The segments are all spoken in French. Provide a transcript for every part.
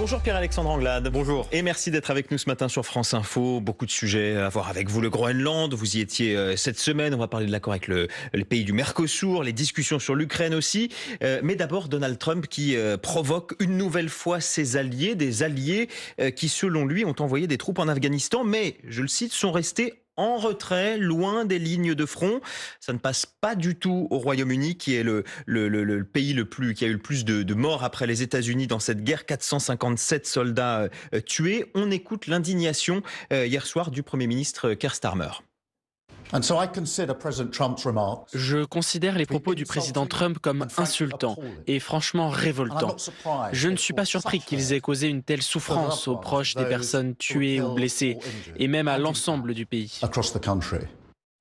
Bonjour Pierre-Alexandre Anglade. Bonjour. Et merci d'être avec nous ce matin sur France Info. Beaucoup de sujets à voir avec vous. Le Groenland, vous y étiez cette semaine. On va parler de l'accord avec les pays du Mercosur, les discussions sur l'Ukraine aussi. Mais d'abord, Donald Trump qui provoque une nouvelle fois ses alliés, des alliés qui, selon lui, ont envoyé des troupes en Afghanistan, mais, je le cite, sont restés en retrait, loin des lignes de front. Ça ne passe pas du tout au Royaume-Uni, qui est le pays qui a eu le plus de morts après les États-Unis dans cette guerre. 457 soldats tués. On écoute l'indignation hier soir du Premier ministre Keir Starmer. Je considère les propos du président Trump comme insultants et franchement révoltants. Je ne suis pas surpris qu'ils aient causé une telle souffrance aux proches des personnes tuées ou blessées, et même à l'ensemble du pays.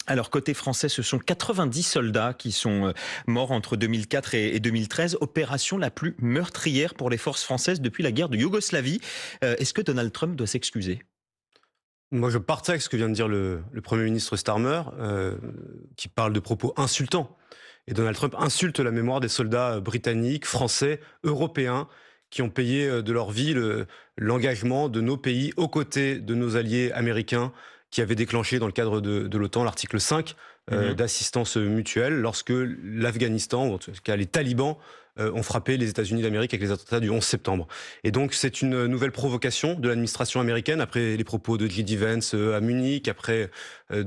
Alors, côté français, ce sont 90 soldats qui sont morts entre 2004 et 2013. Opération la plus meurtrière pour les forces françaises depuis la guerre de Yougoslavie. Est-ce que Donald Trump doit s'excuser ? Moi, je partage ce que vient de dire le Premier ministre Starmer, qui parle de propos insultants. Et Donald Trump insulte la mémoire des soldats britanniques, français, européens, qui ont payé de leur vie l'engagement de nos pays aux côtés de nos alliés américains, qui avaient déclenché dans le cadre de l'OTAN l'article 5 d'assistance mutuelle lorsque l'Afghanistan, ou en tout cas les talibans, ont frappé les États-Unis d'Amérique avec les attentats du 11 septembre. Et donc c'est une nouvelle provocation de l'administration américaine après les propos de J.D. Vance à Munich, après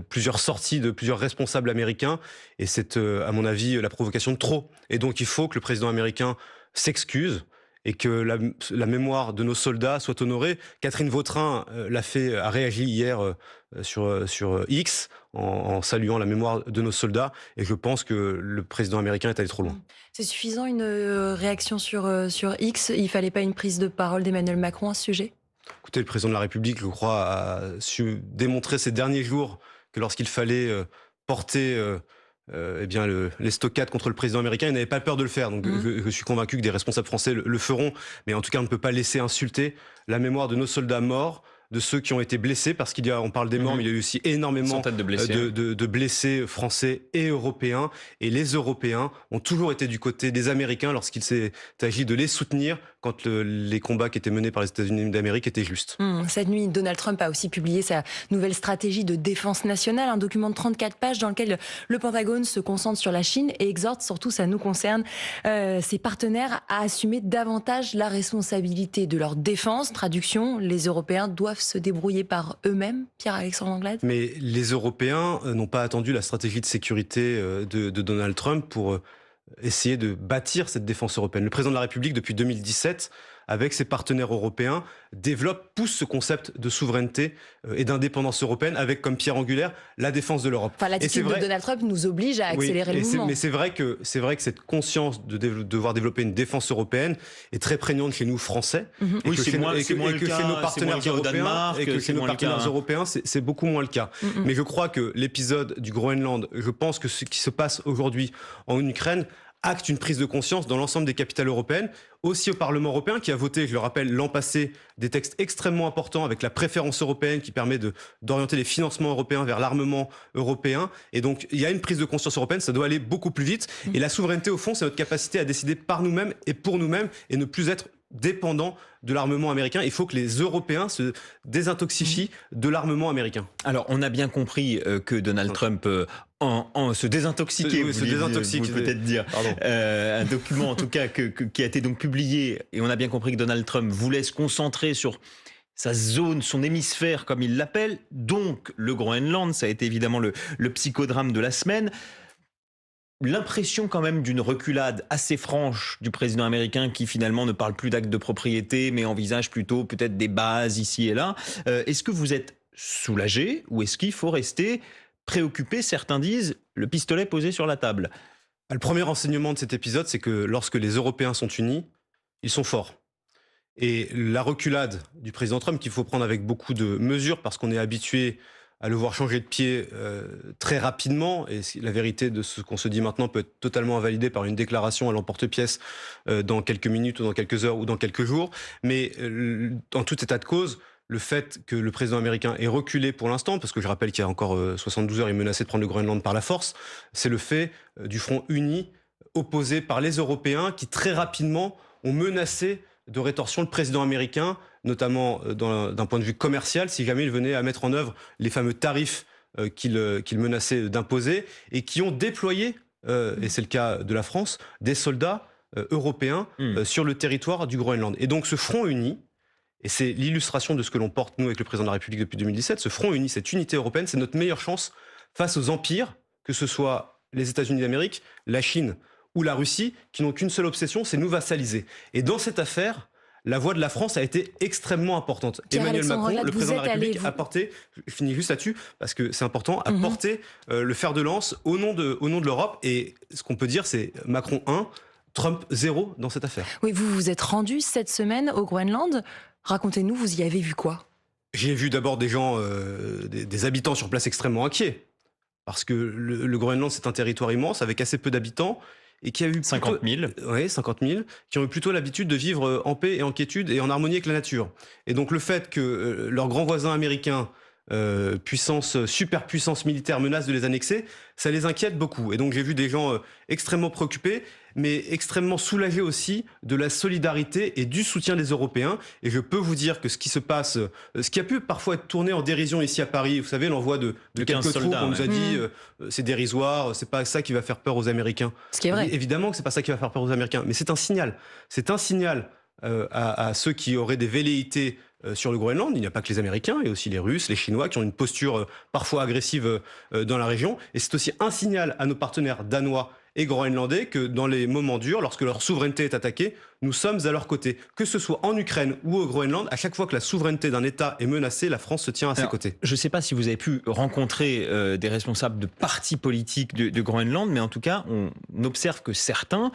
plusieurs sorties de plusieurs responsables américains. Et c'est, à mon avis, la provocation de trop. Et donc il faut que le président américain s'excuse et que la mémoire de nos soldats soit honorée. Catherine Vautrin a réagi hier sur X en saluant la mémoire de nos soldats, et je pense que le président américain est allé trop loin. C'est suffisant une réaction sur X? Il ne fallait pas une prise de parole d'Emmanuel Macron à ce sujet? Écoutez, le président de la République, je crois, a su démontrer ces derniers jours que lorsqu'il fallait porter l'estocade contre le président américain, il n'avait pas peur de le faire. Donc je suis convaincu que des responsables français le feront, mais en tout cas on ne peut pas laisser insulter la mémoire de nos soldats morts, de ceux qui ont été blessés, parce on parle des morts, mais il y a eu aussi énormément de blessés français et européens. Et les Européens ont toujours été du côté des Américains lorsqu'il s'est agi de les soutenir quand les combats qui étaient menés par les États-Unis d'Amérique étaient justes. Cette nuit, Donald Trump a aussi publié sa nouvelle stratégie de défense nationale, un document de 34 pages dans lequel le Pentagone se concentre sur la Chine et exhorte, surtout ça nous concerne, ses partenaires à assumer davantage la responsabilité de leur défense. Traduction, les Européens doivent se débrouiller par eux-mêmes, Pierre-Alexandre Anglade. Mais les Européens n'ont pas attendu la stratégie de sécurité de Donald Trump pour essayer de bâtir cette défense européenne. Le président de la République, depuis 2017, avec ses partenaires européens, pousse ce concept de souveraineté et d'indépendance européenne avec comme pierre angulaire la défense de l'Europe. Enfin, l'attitude de Donald Trump nous oblige à accélérer le mouvement. Mais c'est vrai que cette conscience de devoir développer une défense européenne est très prégnante chez nous Français. Oui, c'est moins le cas chez nos partenaires européens, et que chez nos partenaires européens, c'est beaucoup moins le cas. Mais je crois que l'épisode du Groenland, je pense que ce qui se passe aujourd'hui en Ukraine acte une prise de conscience dans l'ensemble des capitales européennes, aussi au Parlement européen qui a voté, je le rappelle, l'an passé, des textes extrêmement importants avec la préférence européenne qui permet d'orienter les financements européens vers l'armement européen. Et donc, il y a une prise de conscience européenne, ça doit aller beaucoup plus vite. Et la souveraineté, au fond, c'est notre capacité à décider par nous-mêmes et pour nous-mêmes et ne plus être dépendant de l'armement américain. Il faut que les Européens se désintoxifient de l'armement américain. Alors, on a bien compris que Donald Trump se désintoxiquer, vous peut-être dire. Un document, en tout cas, qui a été donc publié, et on a bien compris que Donald Trump voulait se concentrer sur sa zone, son hémisphère, comme il l'appelle, donc le Groenland. Ça a été évidemment le psychodrame de la semaine. L'impression quand même d'une reculade assez franche du président américain qui finalement ne parle plus d'actes de propriété mais envisage plutôt peut-être des bases ici et là. Est-ce que vous êtes soulagé ou est-ce qu'il faut rester préoccupé? Certains disent le pistolet posé sur la table. Le premier enseignement de cet épisode, c'est que lorsque les Européens sont unis, ils sont forts. Et la reculade du président Trump qu'il faut prendre avec beaucoup de mesures parce qu'on est habitué à le voir changer de pied très rapidement. Et la vérité de ce qu'on se dit maintenant peut être totalement invalidée par une déclaration à l'emporte-pièce dans quelques minutes ou dans quelques heures ou dans quelques jours. Mais en tout état de cause, le fait que le président américain ait reculé pour l'instant, parce que je rappelle qu'il y a encore 72 heures, il menaçait de prendre le Groenland par la force, c'est le fait du front uni opposé par les Européens qui très rapidement ont menacé de rétorsion le président américain, notamment d'un point de vue commercial, si jamais il venait à mettre en œuvre les fameux tarifs qu'il menaçait d'imposer et qui ont déployé, et c'est le cas de la France, des soldats européens sur le territoire du Groenland. Et donc ce front uni, et c'est l'illustration de ce que l'on porte, nous, avec le président de la République depuis 2017, ce front uni, cette unité européenne, c'est notre meilleure chance face aux empires, que ce soit les États-Unis d'Amérique, la Chine ou la Russie, qui n'ont qu'une seule obsession, c'est nous vassaliser. Et dans cette affaire, la voix de la France a été extrêmement importante. Emmanuel Macron, le président de la République, a porté, je finis juste là-dessus, parce que c'est important, a porté le fer de lance au nom de l'Europe. Et ce qu'on peut dire, c'est Macron 1, Trump 0 dans cette affaire. Oui, vous vous êtes rendu cette semaine au Groenland. Racontez-nous, vous y avez vu quoi? J'ai vu d'abord des gens, des habitants sur place extrêmement inquiets. Parce que le Groenland, c'est un territoire immense, avec assez peu d'habitants. Et qui a eu 50 000. Oui, 50 000, qui ont eu plutôt l'habitude de vivre en paix et en quiétude et en harmonie avec la nature. Et donc le fait que leurs grands voisins américains, superpuissance militaire, menacent de les annexer, ça les inquiète beaucoup. Et donc j'ai vu des gens extrêmement préoccupés, mais extrêmement soulagés aussi de la solidarité et du soutien des Européens. Et je peux vous dire que ce qui se passe, ce qui a pu parfois être tourné en dérision ici à Paris, vous savez, l'envoi de quelques troupes, on nous a dit c'est dérisoire, c'est pas ça qui va faire peur aux Américains. Ce qui est vrai. Évidemment que c'est pas ça qui va faire peur aux Américains, mais c'est un signal. C'est un signal à ceux qui auraient des velléités sur le Groenland. Il n'y a pas que les Américains, il y a aussi les Russes, les Chinois qui ont une posture parfois agressive dans la région. Et c'est aussi un signal à nos partenaires danois et groenlandais que dans les moments durs, lorsque leur souveraineté est attaquée, nous sommes à leur côté. Que ce soit en Ukraine ou au Groenland, à chaque fois que la souveraineté d'un État est menacée, la France se tient à ses côtés. Je ne sais pas si vous avez pu rencontrer des responsables de partis politiques de Groenland, mais en tout cas, on observe que certains,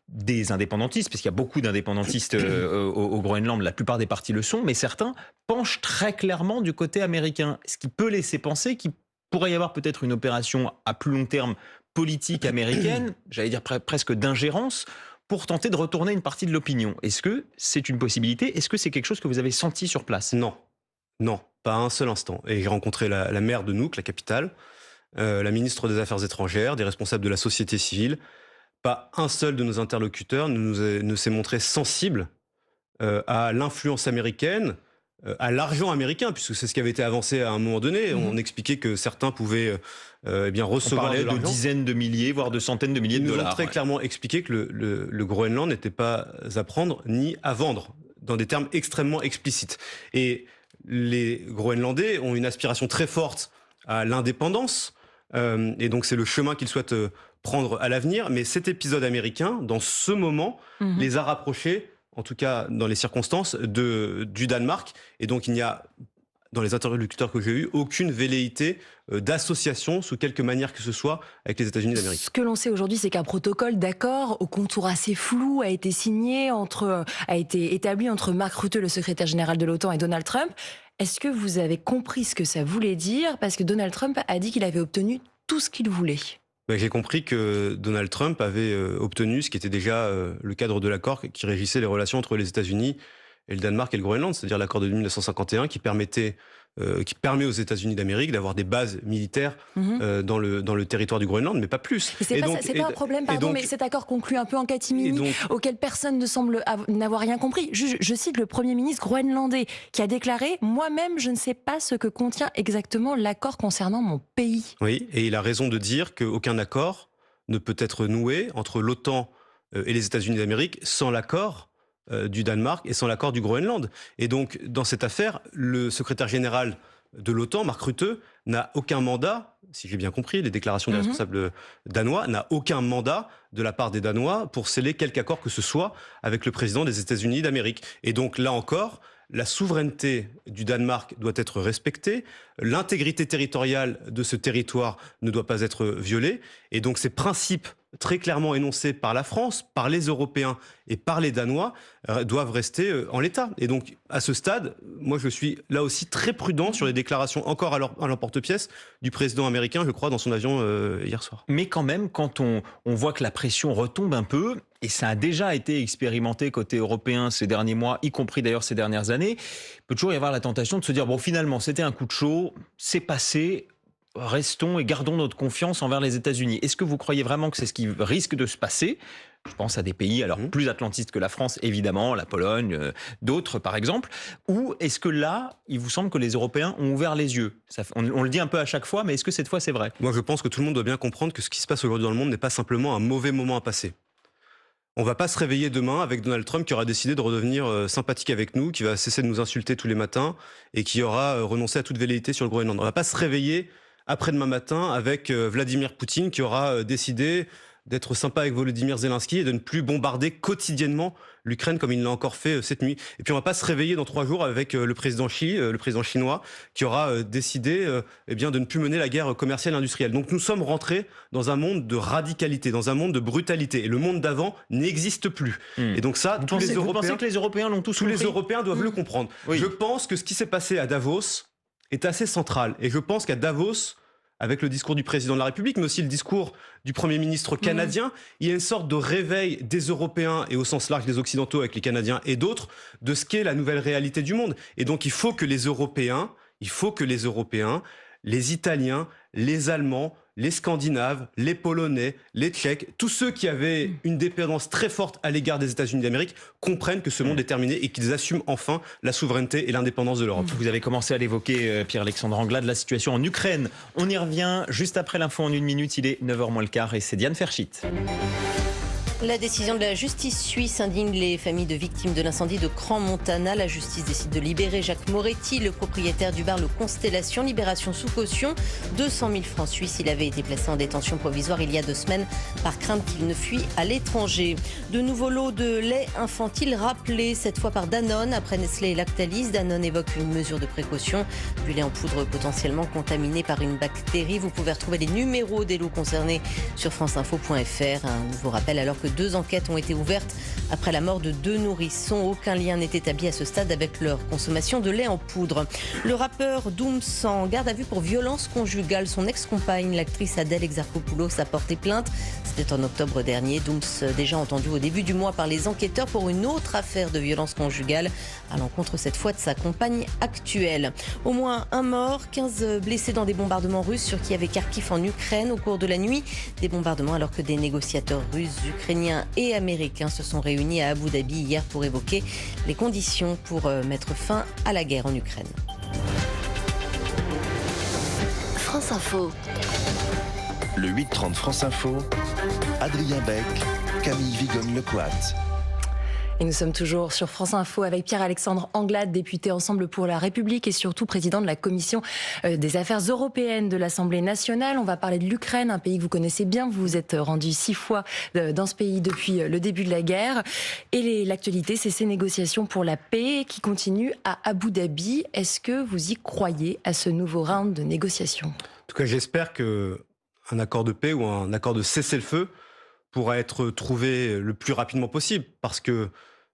des indépendantistes, parce qu'il y a beaucoup d'indépendantistes au Groenland, la plupart des partis le sont, mais certains penchent très clairement du côté américain, ce qui peut laisser penser qu'il pourrait y avoir peut-être une opération à plus long terme politique américaine, j'allais dire presque d'ingérence, pour tenter de retourner une partie de l'opinion. Est-ce que c'est une possibilité? Est-ce que c'est quelque chose que vous avez senti sur place? Non, pas un seul instant. Et j'ai rencontré la maire de Nuuk, la capitale, la ministre des Affaires étrangères, des responsables de la société civile. Pas un seul de nos interlocuteurs ne s'est montré sensible à l'influence américaine, à l'argent américain, puisque c'est ce qui avait été avancé à un moment donné. On expliquait que certains pouvaient recevoir on parlait de dizaines de milliers, voire de centaines de milliers de dollars. Ils nous ont très clairement expliqué que le Groenland n'était pas à prendre ni à vendre, dans des termes extrêmement explicites. Et les Groenlandais ont une aspiration très forte à l'indépendance, et donc c'est le chemin qu'ils souhaitent prendre à l'avenir. Mais cet épisode américain, dans ce moment, les a rapprochés, en tout cas dans les circonstances, du Danemark. Et donc il n'y a, dans les interlocuteurs que j'ai eus, aucune velléité d'association, sous quelque manière que ce soit, avec les États-Unis d'Amérique. Ce que l'on sait aujourd'hui, c'est qu'un protocole d'accord, au contour assez flou, a été signé, a été établi entre Mark Rutte, le secrétaire général de l'OTAN, et Donald Trump. Est-ce que vous avez compris ce que ça voulait dire? Parce que Donald Trump a dit qu'il avait obtenu tout ce qu'il voulait. J'ai compris que Donald Trump avait obtenu ce qui était déjà le cadre de l'accord qui régissait les relations entre les États-Unis et le Danemark et le Groenland, c'est-à-dire l'accord de 1951 qui permet aux États-Unis d'Amérique d'avoir des bases militaires dans le territoire du Groenland, mais pas plus. C'est pas un problème, pardon, mais cet accord conclu un peu en catimini, auquel personne ne semble n'avoir rien compris. Je cite le Premier ministre groenlandais qui a déclaré « Moi-même, je ne sais pas ce que contient exactement l'accord concernant mon pays ». Oui, et il a raison de dire qu'aucun accord ne peut être noué entre l'OTAN et les États-Unis d'Amérique sans l'accord du Danemark et sans l'accord du Groenland. Et donc, dans cette affaire, le secrétaire général de l'OTAN, Mark Rutte, n'a aucun mandat, si j'ai bien compris, les déclarations des responsables danois, n'a aucun mandat de la part des Danois pour sceller quelque accord que ce soit avec le président des États-Unis d'Amérique. Et donc, là encore, la souveraineté du Danemark doit être respectée, l'intégrité territoriale de ce territoire ne doit pas être violée, et donc ces principes très clairement énoncés par la France, par les Européens et par les Danois doivent rester en l'état. Et donc, à ce stade, moi je suis là aussi très prudent sur les déclarations encore à l'emporte-pièce du président américain, je crois, dans son avion hier soir. Mais quand même, quand on voit que la pression retombe un peu, et ça a déjà été expérimenté côté européen ces derniers mois, y compris d'ailleurs ces dernières années, il peut toujours y avoir la tentation de se dire, bon finalement c'était un coup de chaud, c'est passé, restons et gardons notre confiance envers les États-Unis. Est-ce que vous croyez vraiment que c'est ce qui risque de se passer Je pense à des pays plus atlantistes que la France, évidemment, la Pologne, d'autres par exemple. Ou est-ce que là, il vous semble que les Européens ont ouvert les yeux? On le dit un peu à chaque fois, mais est-ce que cette fois c'est vrai? Moi je pense que tout le monde doit bien comprendre que ce qui se passe aujourd'hui dans le monde n'est pas simplement un mauvais moment à passer. On va pas se réveiller demain avec Donald Trump qui aura décidé de redevenir sympathique avec nous, qui va cesser de nous insulter tous les matins et qui aura renoncé à toute velléité sur le Groenland. On va pas se réveiller après-demain matin avec Vladimir Poutine qui aura décidé d'être sympa avec Volodymyr Zelensky et de ne plus bombarder quotidiennement l'Ukraine comme il l'a encore fait cette nuit. Et puis on va pas se réveiller dans 3 jours avec le président chinois, qui aura décidé de ne plus mener la guerre commerciale et industrielle. Donc nous sommes rentrés dans un monde de radicalité, dans un monde de brutalité. Et le monde d'avant n'existe plus. Et donc ça, vous pensez que les Européens l'ont tous compris? Les Européens doivent le comprendre. Oui. Je pense que ce qui s'est passé à Davos est assez central. Et je pense qu'à Davos, avec le discours du président de la République, mais aussi le discours du Premier ministre canadien, il y a une sorte de réveil des Européens, et au sens large des Occidentaux avec les Canadiens et d'autres, de ce qu'est la nouvelle réalité du monde. Et donc il faut que les Européens, les Italiens, les Allemands, les Scandinaves, les Polonais, les Tchèques, tous ceux qui avaient une dépendance très forte à l'égard des États-Unis d'Amérique comprennent que ce monde est terminé et qu'ils assument enfin la souveraineté et l'indépendance de l'Europe. Vous avez commencé à l'évoquer, Pierre-Alexandre Anglade, la situation en Ukraine. On y revient juste après l'info en 1 minute. Il est 9h moins le quart et c'est Diane Ferchit. La décision de la justice suisse indigne les familles de victimes de l'incendie de Crans-Montana. La justice décide de libérer Jacques Moretti, le propriétaire du bar Le Constellation. Libération sous caution, 200 000 francs suisses. Il avait été placé en détention provisoire il y a 2 semaines par crainte qu'il ne fuit à l'étranger. De nouveaux lots de lait infantile rappelés, cette fois par Danone. Après Nestlé et Lactalis, Danone évoque une mesure de précaution. Du lait en poudre potentiellement contaminé par une bactérie. Vous pouvez retrouver les numéros des lots concernés sur franceinfo.fr. Un nouveau rappel alors que 2 enquêtes ont été ouvertes après la mort de 2 nourrissons. Aucun lien n'est établi à ce stade avec leur consommation de lait en poudre. Le rappeur Dooms en garde à vue pour violence conjugale. Son ex-compagne, l'actrice Adèle Exarchopoulos, a porté plainte. C'était en octobre dernier. Dooms, déjà entendu au début du mois par les enquêteurs pour une autre affaire de violence conjugale à l'encontre cette fois de sa compagne actuelle. Au moins un mort, 15 blessés dans des bombardements russes sur Kiev et Kharkiv en Ukraine au cours de la nuit. Des bombardements alors que des négociateurs russes, ukrainiens et américains se sont réunis à Abu Dhabi hier pour évoquer les conditions pour mettre fin à la guerre en Ukraine. France Info. Le 8-30 France Info, Adrien Beck, Camille Vigogne-Lecoat. Et nous sommes toujours sur France Info avec Pierre-Alexandre Anglade, député Ensemble pour la République et surtout président de la Commission des Affaires européennes de l'Assemblée nationale. On va parler de l'Ukraine, un pays que vous connaissez bien. Vous vous êtes rendu 6 fois dans ce pays depuis le début de la guerre. Et l'actualité, c'est ces négociations pour la paix qui continuent à Abu Dhabi. Est-ce que vous y croyez à ce nouveau round de négociations? En tout cas, j'espère qu'un accord de paix ou un accord de cessez-le-feu pourra être trouvé le plus rapidement possible, parce que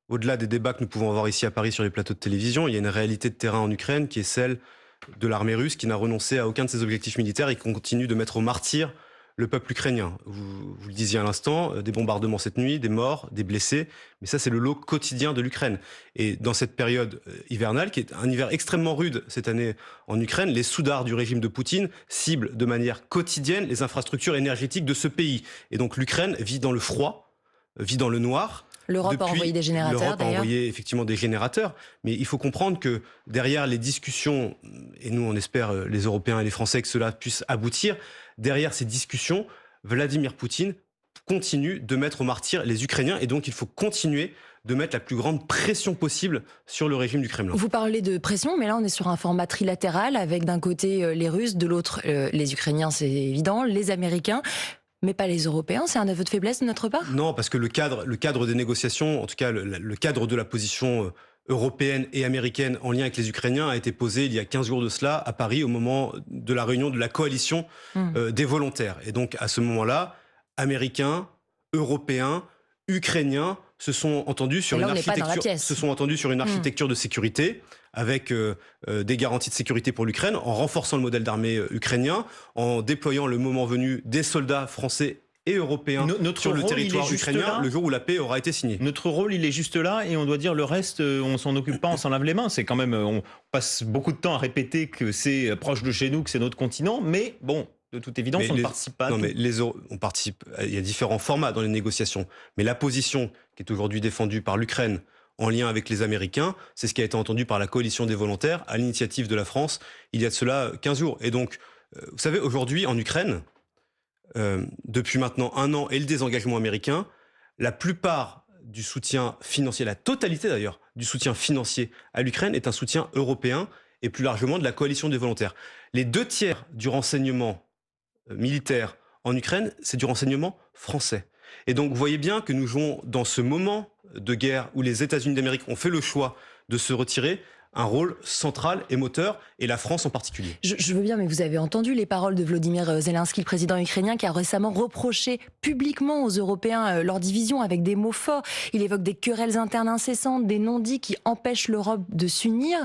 au-delà des débats que nous pouvons avoir ici à Paris sur les plateaux de télévision, il y a une réalité de terrain en Ukraine qui est celle de l'armée russe qui n'a renoncé à aucun de ses objectifs militaires et qui continue de mettre au martyre le peuple ukrainien. Vous le disiez à l'instant, des bombardements cette nuit, des morts, des blessés, mais ça c'est le lot quotidien de l'Ukraine. Et dans cette période hivernale, qui est un hiver extrêmement rude cette année en Ukraine, les soudards du régime de Poutine ciblent de manière quotidienne les infrastructures énergétiques de ce pays. Et donc l'Ukraine vit dans le froid, vit dans le noir. L'Europe a envoyé des générateurs, L'Europe a envoyé effectivement des générateurs, mais il faut comprendre que derrière les discussions, et nous on espère les Européens et les Français que cela puisse aboutir, derrière ces discussions, Vladimir Poutine continue de mettre au martyr les Ukrainiens, et donc il faut continuer de mettre la plus grande pression possible sur le régime du Kremlin. Vous parlez de pression, mais là on est sur un format trilatéral avec d'un côté les Russes, de l'autre les Ukrainiens, c'est évident, les Américains. Mais pas les Européens, c'est un aveu de faiblesse de notre part? Non, parce que le cadre des négociations, en tout cas le cadre de la position européenne et américaine en lien avec les Ukrainiens a été posé il y a 15 jours de cela à Paris au moment de la réunion de la coalition des volontaires. Et donc à ce moment-là, Américains, Européens, Ukrainiens se sont entendus sur une architecture de sécurité avec des garanties de sécurité pour l'Ukraine, en renforçant le modèle d'armée ukrainien, en déployant le moment venu des soldats français et européens sur le territoire ukrainien le jour où la paix aura été signée. Notre rôle, il est juste là, et on doit dire le reste, on s'en occupe pas, on s'en lave les mains. C'est quand même, on passe beaucoup de temps à répéter que c'est proche de chez nous, que c'est notre continent, mais bon, de toute évidence, on ne participe pas à tout. Mais on participe, il y a différents formats dans les négociations. Mais la position qui est aujourd'hui défendue par l'Ukraine en lien avec les Américains, c'est ce qui a été entendu par la coalition des volontaires à l'initiative de la France il y a de cela 15 jours. Et donc, vous savez, aujourd'hui en Ukraine, depuis maintenant 1 an et le désengagement américain, la plupart du soutien financier, la totalité d'ailleurs du soutien financier à l'Ukraine est un soutien européen et plus largement de la coalition des volontaires. Les 2/3 du renseignement militaire en Ukraine, c'est du renseignement français. Et donc vous voyez bien que nous jouons dans ce moment de guerre où les États-Unis d'Amérique ont fait le choix de se retirer un rôle central et moteur, et la France en particulier. Je veux bien, mais vous avez entendu les paroles de Volodymyr Zelensky, le président ukrainien, qui a récemment reproché publiquement aux Européens leur division avec des mots forts. Il évoque des querelles internes incessantes, des non-dits qui empêchent l'Europe de s'unir.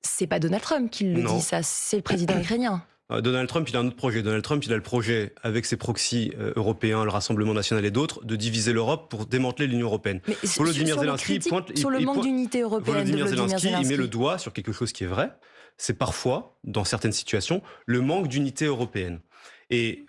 C'est pas Donald Trump qui le dit, ça, c'est le président ukrainien. Donald Trump, il a un autre projet. Donald Trump, il a le projet, avec ses proxys européens, le Rassemblement national et d'autres, de diviser l'Europe pour démanteler l'Union européenne. Mais Volodymyr Zelensky sur le manque d'unité européenne de Volodymyr Zelensky, il met le doigt sur quelque chose qui est vrai. C'est parfois, dans certaines situations, le manque d'unité européenne. Et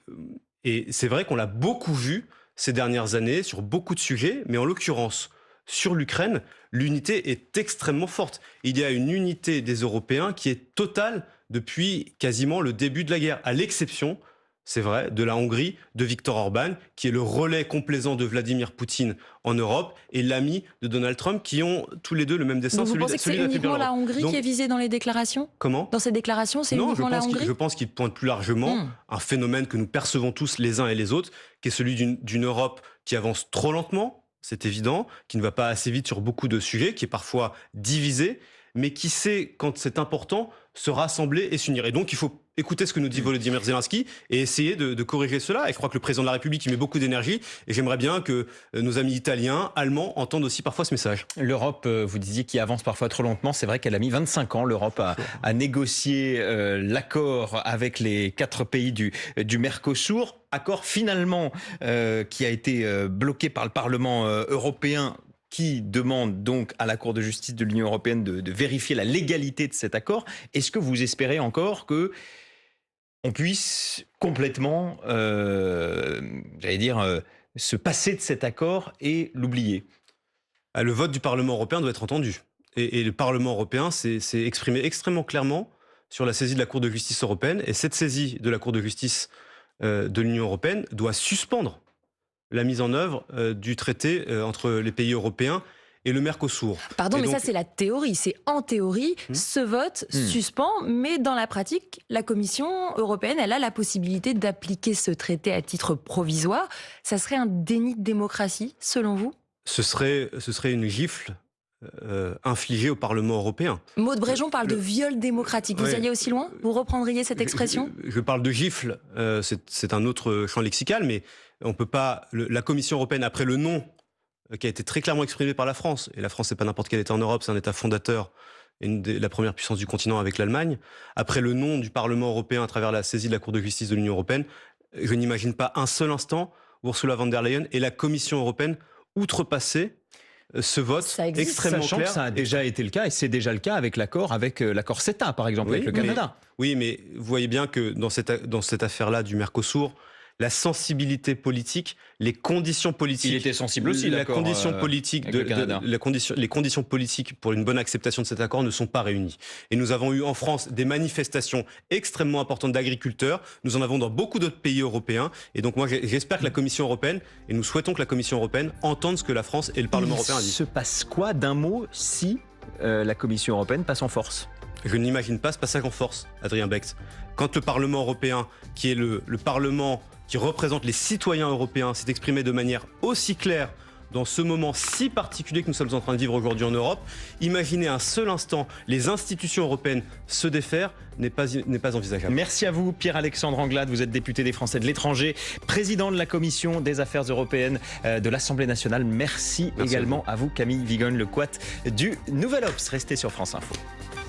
c'est vrai qu'on l'a beaucoup vu ces dernières années sur beaucoup de sujets, mais en l'occurrence, sur l'Ukraine, l'unité est extrêmement forte. Il y a une unité des Européens qui est totale depuis quasiment le début de la guerre, à l'exception, c'est vrai, de la Hongrie, de Viktor Orban, qui est le relais complaisant de Vladimir Poutine en Europe, et l'ami de Donald Trump, qui ont tous les deux le même destin. Donc vous pensez que c'est uniquement la Hongrie qui est visée dans les déclarations ? Comment ? Dans ces déclarations, c'est uniquement la Hongrie ? Je pense qu'il pointe plus largement un phénomène que nous percevons tous les uns et les autres, qui est celui d'une Europe qui avance trop lentement, c'est évident, qui ne va pas assez vite sur beaucoup de sujets, qui est parfois divisée, mais qui sait, quand c'est important, se rassembler et s'unir. Et donc, il faut écouter ce que nous dit Volodymyr Zelensky et essayer de corriger cela. Et je crois que le président de la République y met beaucoup d'énergie. Et j'aimerais bien que nos amis italiens, allemands, entendent aussi parfois ce message. L'Europe, vous disiez, qui avance parfois trop lentement. C'est vrai qu'elle a mis 25 ans, l'Europe, à négocier l'accord avec les 4 pays du Mercosur. Accord finalement qui a été bloqué par le Parlement européen, qui demande donc à la Cour de justice de l'Union européenne de vérifier la légalité de cet accord. Est-ce que vous espérez encore que on puisse complètement, se passer de cet accord et l'oublier ? Le vote du Parlement européen doit être entendu. Et le Parlement européen s'est exprimé extrêmement clairement sur la saisie de la Cour de justice européenne. Et cette saisie de la Cour de justice de l'Union européenne doit suspendre la mise en œuvre du traité entre les pays européens et le Mercosur. Pardon, mais donc, ça c'est la théorie. C'est en théorie, ce vote suspend, mais dans la pratique, la Commission européenne, elle a la possibilité d'appliquer ce traité à titre provisoire. Ça serait un déni de démocratie, selon vous ? Ce serait une gifle infligée au Parlement européen. Maud Bréjon parle de viol démocratique. Vous alliez aussi loin ? Vous reprendriez cette expression ? Je parle de gifle, c'est un autre champ lexical, mais on peut pas. La Commission européenne, après le non qui a été très clairement exprimé par la France, et la France, c'est pas n'importe quel État en Europe, c'est un État fondateur, la première puissance du continent avec l'Allemagne. Après le non du Parlement européen à travers la saisie de la Cour de justice de l'Union européenne, je n'imagine pas un seul instant Ursula von der Leyen et la Commission européenne outrepasser ce vote extrêmement clair. Ça a déjà été le cas, et c'est déjà le cas avec l'accord CETA, par exemple, avec le Canada. Oui, mais vous voyez bien que dans cette affaire-là du Mercosur, la sensibilité politique, les conditions politiques. Il était sensible aussi, les conditions politiques les conditions politiques pour une bonne acceptation de cet accord ne sont pas réunies. Et nous avons eu en France des manifestations extrêmement importantes d'agriculteurs. Nous en avons dans beaucoup d'autres pays européens. Et donc moi, j'espère que la Commission européenne, et nous souhaitons que la Commission européenne entende ce que la France et le Parlement européen disent. Il se passe quoi d'un mot si la Commission européenne passe en force ? Je n'imagine pas ce passage en force, Adrien Becht. Quand le Parlement européen, qui est le Parlement qui représente les citoyens européens, s'est exprimé de manière aussi claire dans ce moment si particulier que nous sommes en train de vivre aujourd'hui en Europe, imaginez un seul instant les institutions européennes se défaire n'est pas envisageable. Merci à vous, Pierre-Alexandre Anglade. Vous êtes député des Français de l'étranger, président de la Commission des Affaires européennes de l'Assemblée nationale. Merci également à vous, Camille Vigogne-Lecoat du Nouvel Obs. Restez sur France Info.